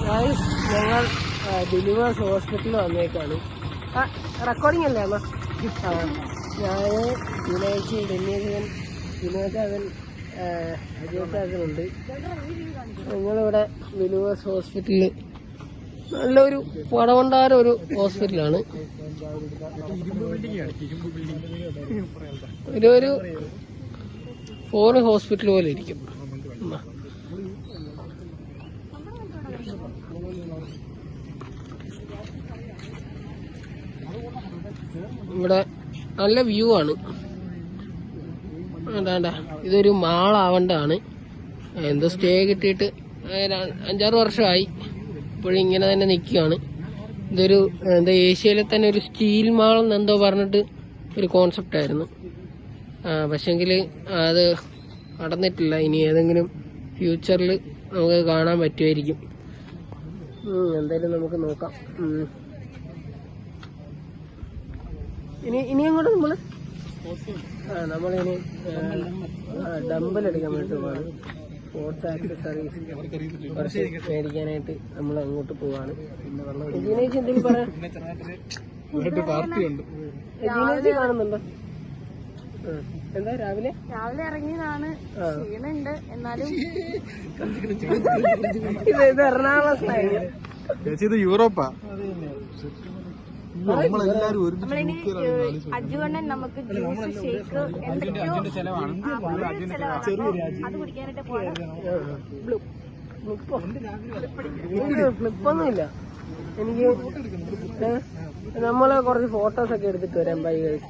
ഞങ്ങൾ ബിലീവേഴ്സ് ഹോസ്പിറ്റലിൽ വന്നേക്കാണ്. റെക്കോർഡിംഗ് അല്ലേ അമ്മ? ഞാൻ വിനയച്ചി ഡെന്നിയൻ വിനോദാവൻ അജയസാഗനുണ്ട്. ഞങ്ങളിവിടെ ബിലീവേഴ്സ് ഹോസ്പിറ്റലിൽ നല്ലൊരു പടവണ്ടാര ഒരു ഹോസ്പിറ്റലാണ്. ഒരു ഫോറിൻ ഹോസ്പിറ്റൽ പോലെ ഇരിക്കും. ഇവിടെ നല്ല വ്യൂ ആണ്. വേണ്ട, ഇതൊരു മാളാവേണ്ടതാണ്. എന്തോ സ്റ്റേ കിട്ടിയിട്ട് 5-6 വർഷമായി. ഇപ്പോഴും ഇങ്ങനെ തന്നെ നിൽക്കുകയാണ്. ഇതൊരു എന്താ ഏഷ്യയിലെ തന്നെ ഒരു സ്റ്റീൽ മാളെന്ന് എന്തോ പറഞ്ഞിട്ട് ഒരു കോൺസെപ്റ്റ് ആയിരുന്നു. പക്ഷെങ്കിൽ അത് നടന്നിട്ടില്ല. ഇനി ഏതെങ്കിലും ഫ്യൂച്ചറിൽ നമുക്ക് കാണാൻ പറ്റുമായിരിക്കും. എന്തായാലും നമുക്ക് നോക്കാം. ഇനി അങ്ങോട്ട് നമ്മളിനി ഡമ്പൽ എടുക്കാൻ വേണ്ടി പോവാണ്. സ്പോർട്സ് ആക്സസറീസ് കുറച്ച് മേടിക്കാനായിട്ട് നമ്മൾ അങ്ങോട്ട് പോവാണ്. രജീനേച്ചി എന്തെങ്കിലും പറയാം? രജീനേച്ചി കാണുന്നുണ്ടോ? എന്താ രാവിലെ ഇറങ്ങിയതാണ്. ക്ഷീണുണ്ട്. എന്നാലും ഇത് എറണാകുളം സ്റ്റൈല്. ഇത് യൂറോപ്പാ. അജുവണ്ണൻ നമുക്ക് ജ്യൂസ് ഷേക്ക് എന്തൊക്കെയോ അത് കുടിക്കാനായിട്ട് പോയാണ്. ഫ്ലിപ്പൊന്നുമില്ല. എനിക്ക് നമ്മള് കുറച്ച് ഫോട്ടോസ് ഒക്കെ എടുത്തിട്ട് വരാം. Bye guys.